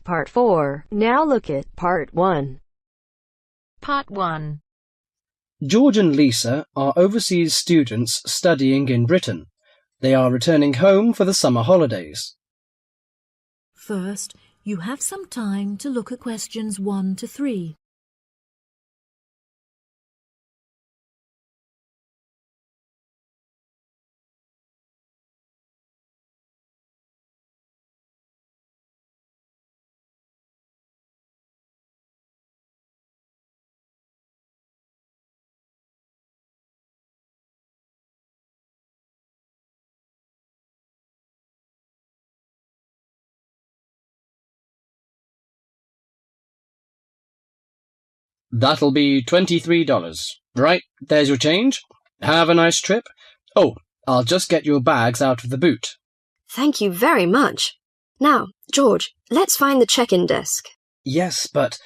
Part 4. Now look at Part 1. Part 1. George and Lisa are overseas students studying in Britain. They are returning home for the summer holidays. First, you have some time to look at questions 1 to 3. That'll be $23. Right, there's your change. Have a nice trip. Oh, I'll just get your bags out of the boot. Thank you very much. Now, George, let's find the check-in desk. Yes, but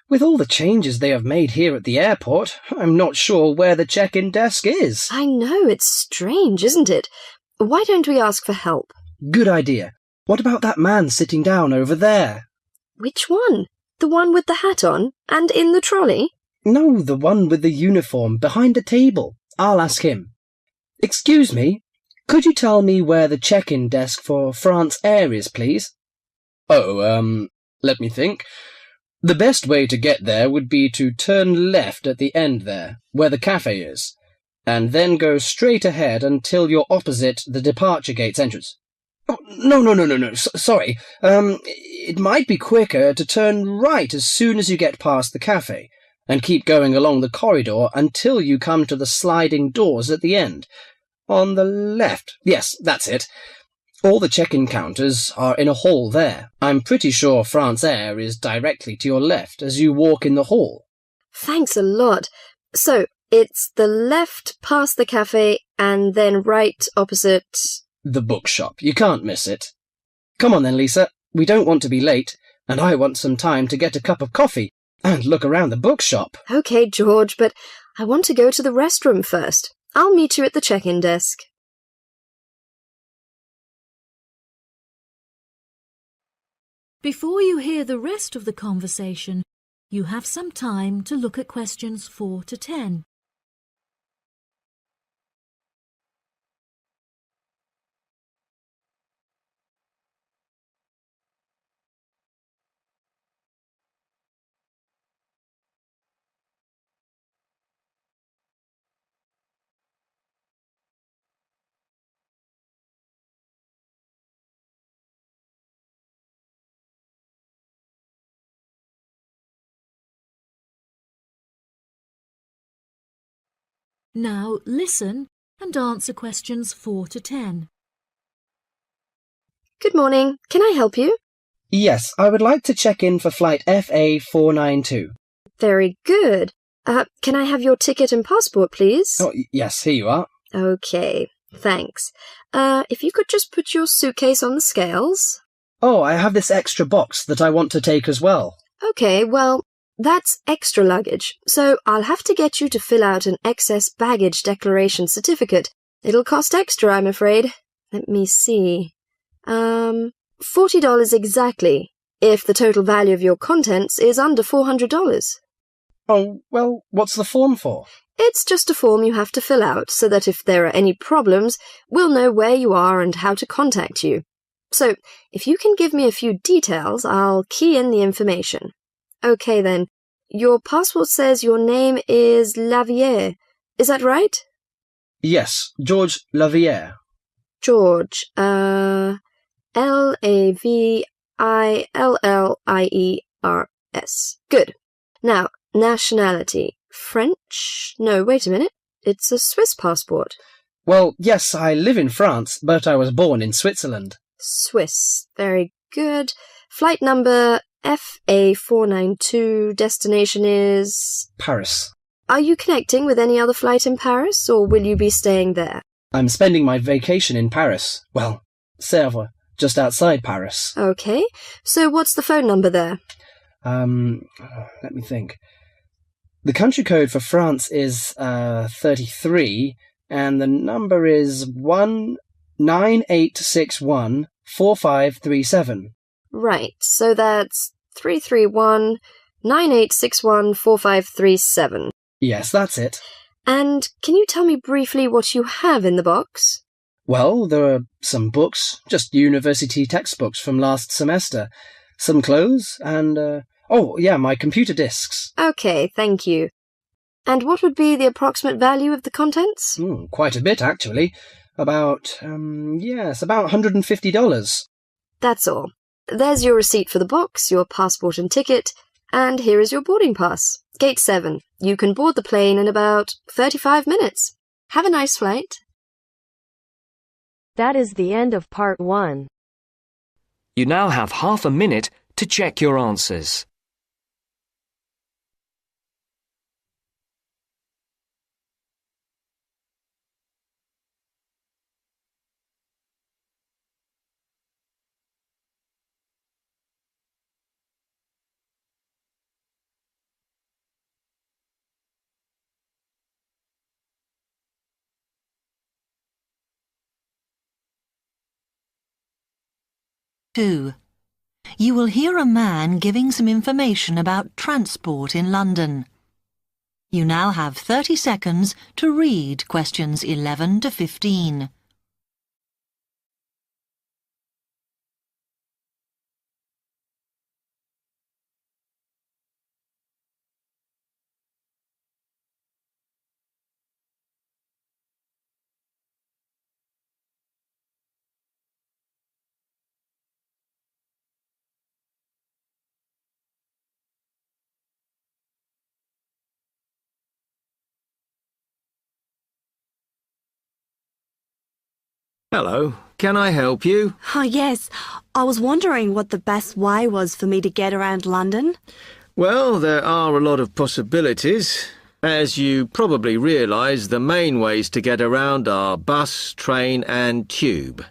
with all the changes they have made here at the airport, I'm not sure where the check-in desk is. I know, it's strange, isn't it? Why don't we ask for help? Good idea. What about that man sitting down over there? Which one? The one with the hat on and in the trolley? No, the one with the uniform behind the table. I'll ask him. Excuse me, could you tell me where the check-in desk for France Air is, please? Oh, let me think. The best way to get there would be to turn left at the end there, where the cafe is, and then go straight ahead until you're opposite the departure gates entrance. Oh, no. Sorry. It might be quicker to turn right as soon as you get past the cafe, and keep going along the corridor until you come to the sliding doors at the end. On the left. Yes, that's it. All the check-in counters are in a hall there. I'm pretty sure France Air is directly to your left as you walk in the hall. Thanks a lot. So, it's the left past the cafe and then right opposite... The bookshop. You can't miss it. Come on then, Lisa. We don't want to be late, and I want some time to get a cup of coffee and look around the bookshop. OK, George, but I want to go to the restroom first. I'll meet you at the check-in desk. Before you hear the rest of the conversation, you have some time to look at questions 4 to 10. Now listen and answer questions 4 to 10. Good morning. Can I help you? Yes, I would like to check in for flight FA492. Very good. Can I have your ticket and passport, please? Oh, yes, here you are. OK, thanks. If you could just put your suitcase on the scales. Oh, I have this extra box that I want to take as well. OK, well, that's extra luggage, so I'll have to get you to fill out an excess baggage declaration certificate. It'll cost extra, I'm afraid. Let me see. $40 exactly, if the total value of your contents is under $400. Oh, well, what's the form for? It's just a form you have to fill out so that if there are any problems, we'll know where you are and how to contact you. So, if you can give me a few details, I'll key in the information. OK then, your passport says your name is Lavier. Is that right? Yes, George Lavier. George, Lavillliers. Good. Now, nationality. French? No, wait a minute. It's a Swiss passport. Well, yes, I live in France, but I was born in Switzerland. Swiss. Very good. Flight number FA492. Destination is... Paris. Are you connecting with any other flight in Paris, or will you be staying there? I'm spending my vacation in Paris. Well, Sèvres, just outside Paris. OK. So what's the phone number there? Let me think. The country code for France is 33, and the number is 198614537. Right, so that's 331-9861-4537. Yes, that's it. And can you tell me briefly what you have in the box? Well, there are some books, just university textbooks from last semester, some clothes, and, my computer disks. Okay, thank you. And what would be the approximate value of the contents? Quite a bit, actually. About $150. That's all. There's your receipt for the box, your passport and ticket, and here is your boarding pass. Gate 7. You can board the plane in about 35 minutes. Have a nice flight. That is the end of part 1. You now have half a minute to check your answers. Two. You will hear a man giving some information about transport in London. You now have 30 seconds to read questions 11 to 15. Hello, can I help you? Oh, yes. I was wondering what the best way was for me to get around London. Well, there are a lot of possibilities. As you probably realise, the main ways to get around are bus, train and tube.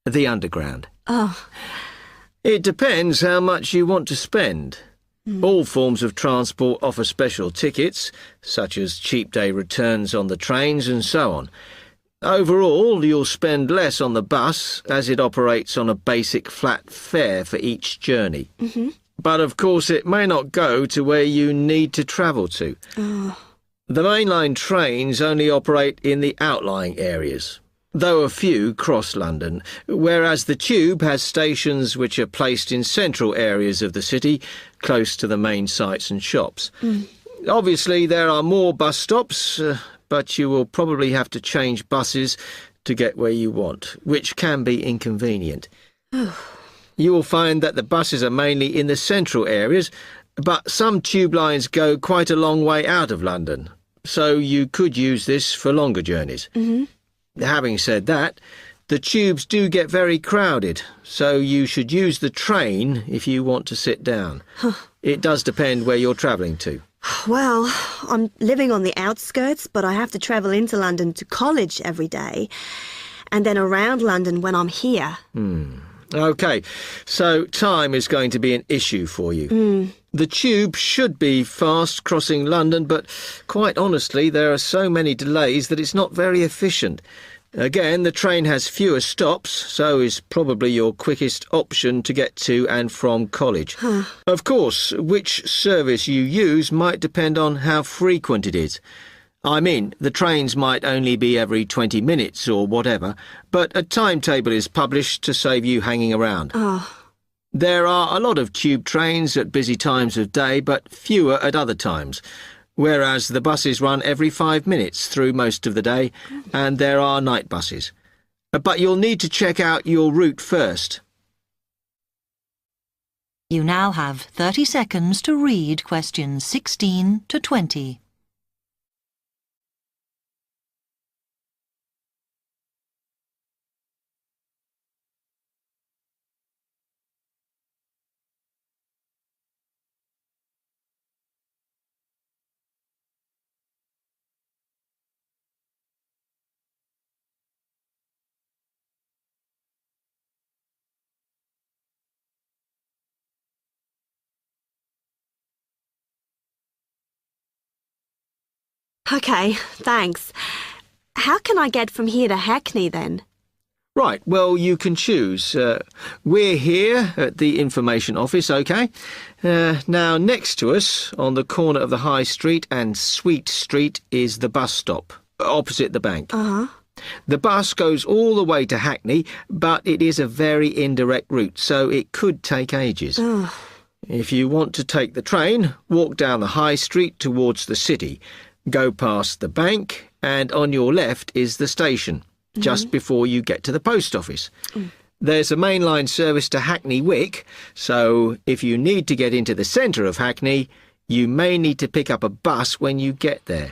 The Underground. Oh. It depends how much you want to spend. All forms of transport offer special tickets, such as cheap day returns on the trains and so on. Overall, you'll spend less on the bus, as it operates on a basic flat fare for each journey. But of course it may not go to where you need to travel to. The mainline trains only operate in the outlying areas, though a few cross London, whereas the tube has stations which are placed in central areas of the city, close to the main sites and shops. Obviously there are more bus stops, but you will probably have to change buses to get where you want, which can be inconvenient. You will find that the buses are mainly in the central areas, but some tube lines go quite a long way out of London, so you could use this for longer journeys. Having said that, the tubes do get very crowded, so you should use the train if you want to sit down. It does depend where you're travelling to. Well, I'm living on the outskirts, but I have to travel into London to college every day, and then around London when I'm here. OK, so time is going to be an issue for you. The tube should be fast crossing London, but quite honestly, there are so many delays that it's not very efficient. Again, the train has fewer stops, so is probably your quickest option to get to and from college. Of course, which service you use might depend on how frequent it is. I mean, the trains might only be every 20 minutes or whatever, but a timetable is published to save you hanging around. There are a lot of tube trains at busy times of day, but fewer at other times, whereas the buses run every 5 minutes through most of the day, and there are night buses. But you'll need to check out your route first. You now have 30 seconds to read questions 16 to 20. OK, thanks. How can I get from here to Hackney then? Right, well, you can choose. We're here at the information office, OK? Now, next to us, on the corner of the High Street and Sweet Street, is the bus stop, opposite the bank. Uh-huh. The bus goes all the way to Hackney, but it is a very indirect route, so it could take ages. Oh. If you want to take the train, walk down the High Street towards the city, go past the bank, and on your left is the station, just before you get to the post office. There's a mainline service to Hackney Wick, so if you need to get into the centre of Hackney, you may need to pick up a bus when you get there.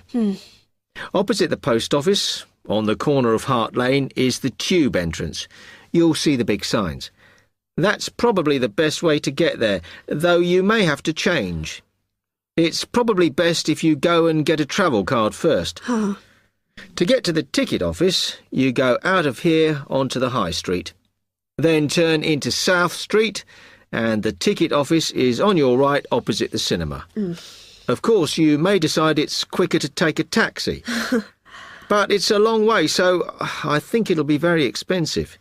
Opposite the post office, on the corner of Hart Lane, is the tube entrance. You'll see the big signs. That's probably the best way to get there, though you may have to change. It's probably best if you go and get a travel card first. Oh. To get to the ticket office, you go out of here onto the High Street. Then turn into South Street, and the ticket office is on your right opposite the cinema. Of course, you may decide it's quicker to take a taxi. But it's a long way, so I think it'll be very expensive.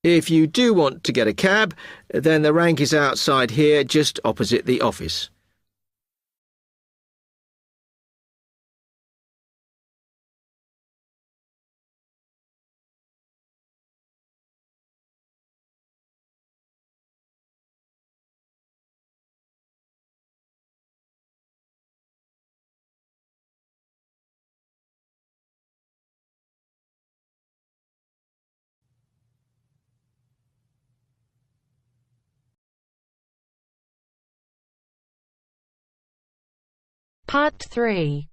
If you do want to get a cab, then the rank is outside here, just opposite the office. Part 3.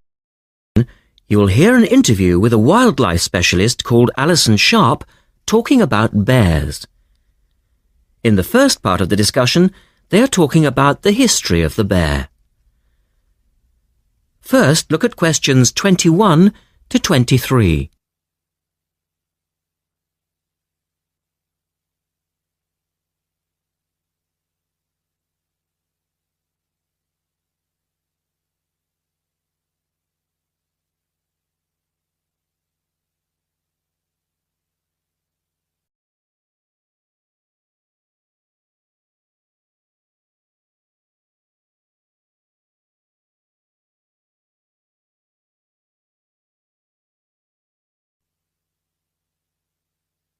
You'll hear an interview with a wildlife specialist called Alison Sharp talking about bears. In the first part of the discussion, they are talking about the history of the bear. First, look at questions 21 to 23.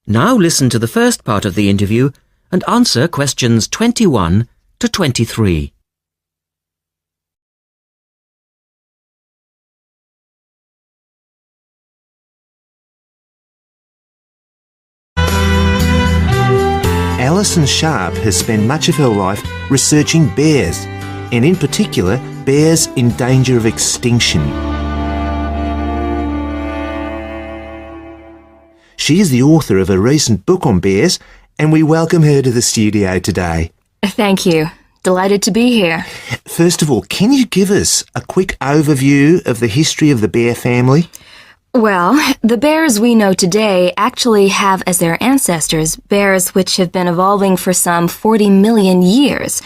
Now listen to the first part of the interview and answer questions 21 to 23. Alison Sharp has spent much of her life researching bears, and in particular, bears in danger of extinction. She is the author of a recent book on bears, and we welcome her to the studio today. Thank you. Delighted to be here. First of all, can you give us a quick overview of the history of the bear family? Well, the bears we know today actually have as their ancestors bears which have been evolving for some 40 million years.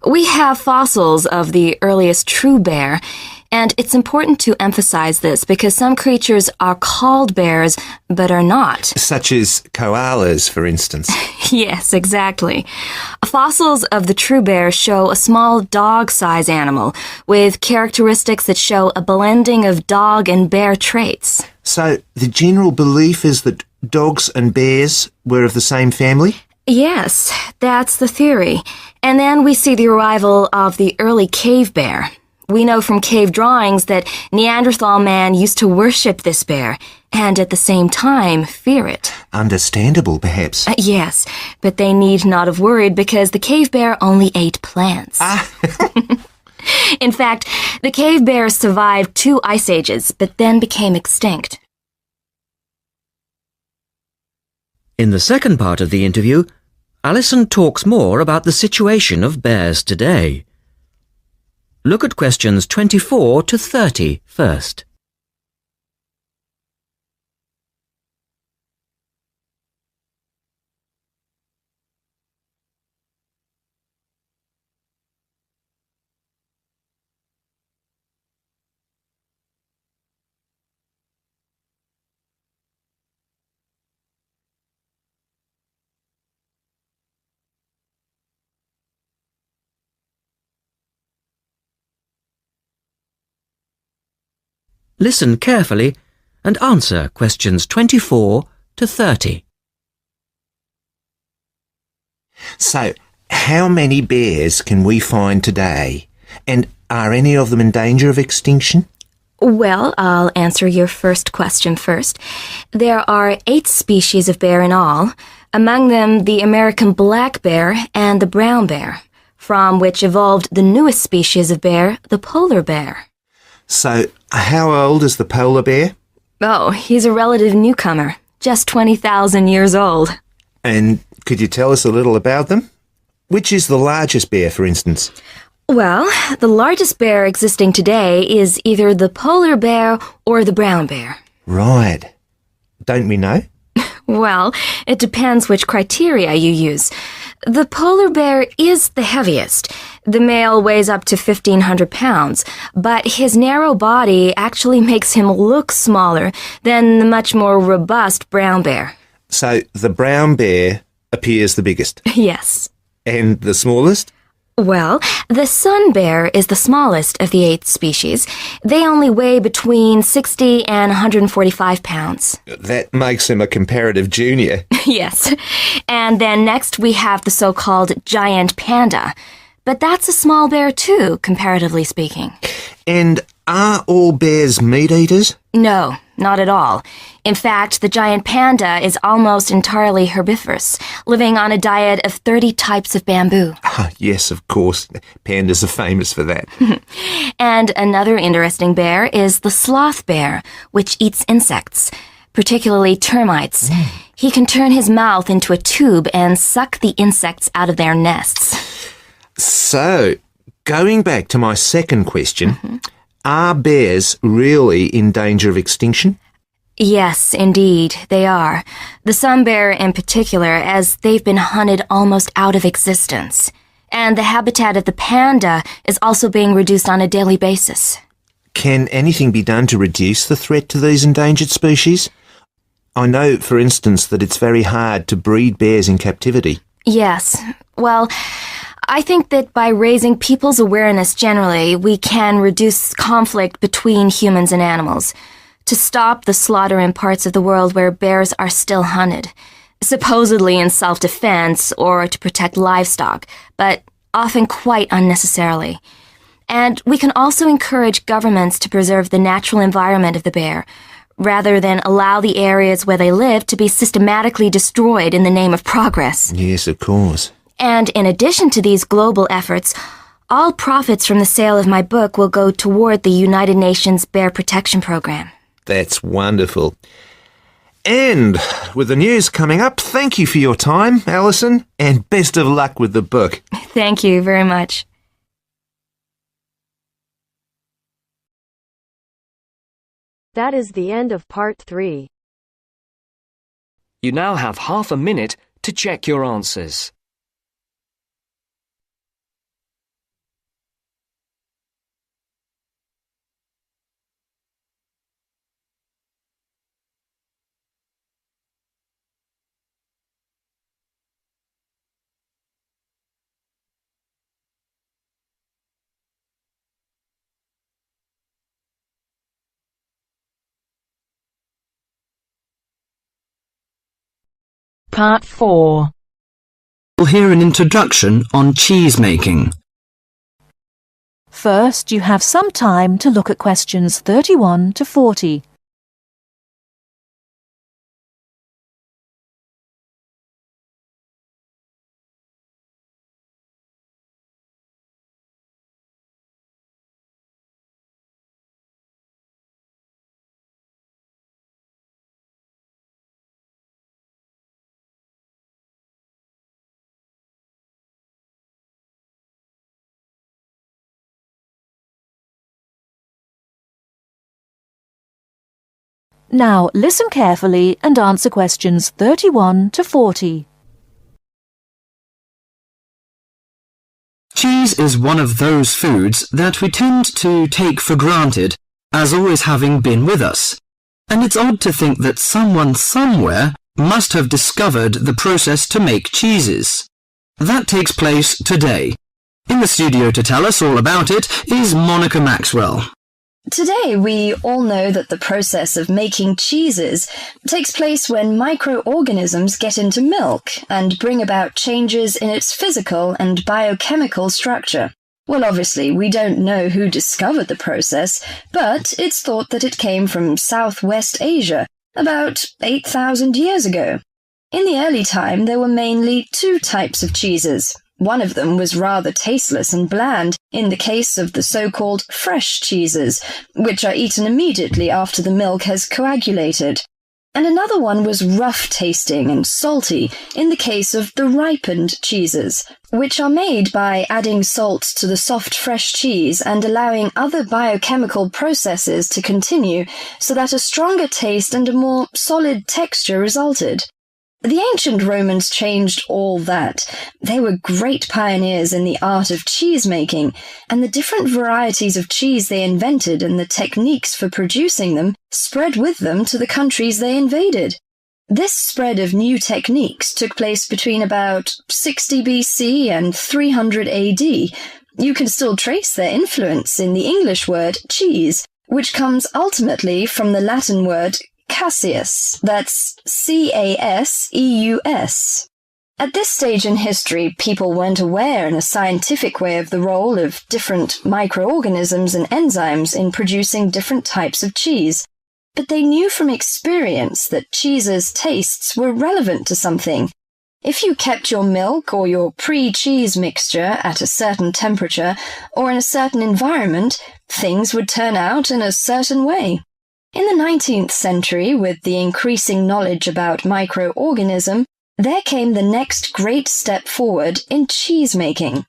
We have fossils of the earliest true bear, and it's important to emphasize this because some creatures are called bears but are not. Such as koalas, for instance. Yes, exactly. Fossils of the true bear show a small dog-size animal with characteristics that show a blending of dog and bear traits. So the general belief is that dogs and bears were of the same family? Yes, that's the theory. And then we see the arrival of the early cave bear. We know from cave drawings that Neanderthal man used to worship this bear, and at the same time fear it. Understandable, perhaps. Yes, but they need not have worried because the cave bear only ate plants. In fact, the cave bear survived 2 ice ages, but then became extinct. In the second part of the interview, Alison talks more about the situation of bears today. Look at questions 24 to 30 first. Listen carefully and answer questions 24 to 30. So, how many bears can we find today? And are any of them in danger of extinction? Well, I'll answer your first question first. There are 8 species of bear in all, among them the American black bear and the brown bear, from which evolved the newest species of bear, the polar bear. So, how old is the polar bear? Oh, he's a relative newcomer, just 20,000 years old. And could you tell us a little about them? Which is the largest bear, for instance? Well, the largest bear existing today is either the polar bear or the brown bear. Right. Don't we know? Well, it depends which criteria you use. The polar bear is the heaviest. The male weighs up to 1,500 pounds, but his narrow body actually makes him look smaller than the much more robust brown bear. So, the brown bear appears the biggest. Yes. And the smallest? Well, the sun bear is the smallest of the 8 species. They only weigh between 60 and 145 pounds. That makes him a comparative junior. Yes. And then next we have the so-called giant panda. But that's a small bear too, comparatively speaking. And are all bears meat eaters? No, not at all. In fact, the giant panda is almost entirely herbivorous, living on a diet of 30 types of bamboo. Yes, of course. Pandas are famous for that. And another interesting bear is the sloth bear, which eats insects, particularly termites. He can turn his mouth into a tube and suck the insects out of their nests. So, going back to my second question, are bears really in danger of extinction? Yes, indeed, they are. The sun bear in particular, as they've been hunted almost out of existence. And the habitat of the panda is also being reduced on a daily basis. Can anything be done to reduce the threat to these endangered species? I know, for instance, that it's very hard to breed bears in captivity. Yes. Well, I think that by raising people's awareness generally, we can reduce conflict between humans and animals, to stop the slaughter in parts of the world where bears are still hunted, supposedly in self-defense or to protect livestock, but often quite unnecessarily. And we can also encourage governments to preserve the natural environment of the bear, rather than allow the areas where they live to be systematically destroyed in the name of progress. Yes, of course. And in addition to these global efforts, all profits from the sale of my book will go toward the United Nations Bear Protection Program. That's wonderful. And with the news coming up, thank you for your time, Alison, and best of luck with the book. Thank you very much. That is the end of part 3. You now have half a minute to check your answers. Part 4. We'll hear an introduction on cheese making. First, you have some time to look at questions 31 to 40. Now, listen carefully and answer questions 31 to 40. Cheese is one of those foods that we tend to take for granted as always having been with us. And it's odd to think that someone somewhere must have discovered the process to make cheeses. That takes place today. In the studio to tell us all about it is Monica Maxwell. Today, we all know that the process of making cheeses takes place when microorganisms get into milk and bring about changes in its physical and biochemical structure. Well, obviously, we don't know who discovered the process, but it's thought that it came from Southwest Asia, about 8,000 years ago. In the early time, there were mainly two types of cheeses. One of them was rather tasteless and bland, in the case of the so-called fresh cheeses, which are eaten immediately after the milk has coagulated. And another one was rough-tasting and salty, in the case of the ripened cheeses, which are made by adding salt to the soft fresh cheese and allowing other biochemical processes to continue so that a stronger taste and a more solid texture resulted. The ancient Romans changed all that. They were great pioneers in the art of cheese-making, and the different varieties of cheese they invented and the techniques for producing them spread with them to the countries they invaded. This spread of new techniques took place between about 60 BC and 300 AD. You can still trace their influence in the English word cheese, which comes ultimately from the Latin word Caseus, that's C-A-S-E-U-S. At this stage in history, people weren't aware in a scientific way of the role of different microorganisms and enzymes in producing different types of cheese, but they knew from experience that cheese's tastes were relevant to something. If you kept your milk or your pre-cheese mixture at a certain temperature or in a certain environment, things would turn out in a certain way. In the 19th century, with the increasing knowledge about microorganism, there came the next great step forward in cheese-making.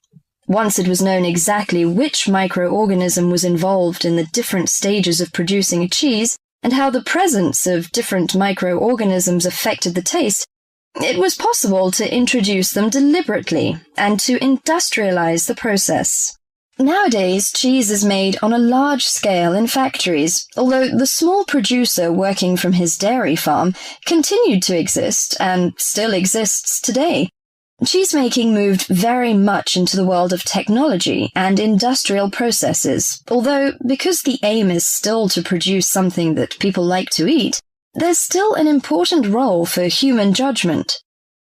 Once it was known exactly which microorganism was involved in the different stages of producing a cheese, and how the presence of different microorganisms affected the taste, it was possible to introduce them deliberately and to industrialize the process. Nowadays, cheese is made on a large scale in factories, although the small producer working from his dairy farm continued to exist and still exists today. Cheesemaking moved very much into the world of technology and industrial processes, although because the aim is still to produce something that people like to eat, there's still an important role for human judgment.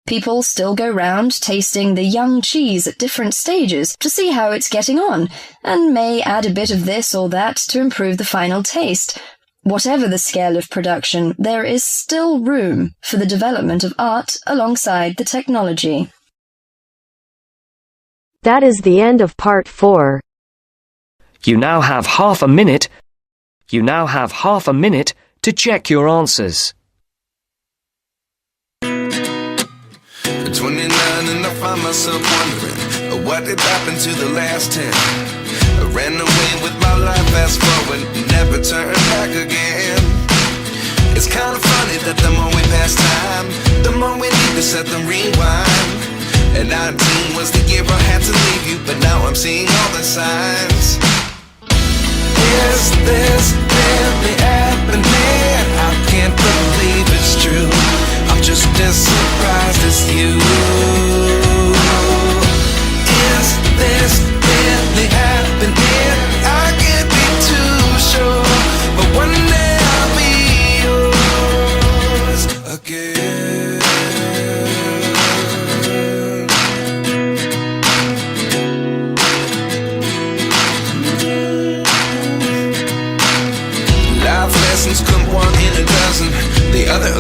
People still go round tasting the young cheese at different stages to see how it's getting on, and may add a bit of this or that to improve the final taste. Whatever the scale of production, there is still room for the development of art alongside the technology. That is the end of part 4. You now have half a minute to check your answers. 29 and I find myself wondering what did happen to the last 10. I ran away with my life, fast forward, never turn back again. It's kind of funny that the more we pass time, the more we need to set the rewind. And 19 was the year I had to leave you, but now I'm seeing all the signs. Is this really happening? I can't believe it's true. I'm just as surprised as you. Is this really happening? I can't be too sure, but one day I'll be yours again. Life lessons come one in a dozen. The other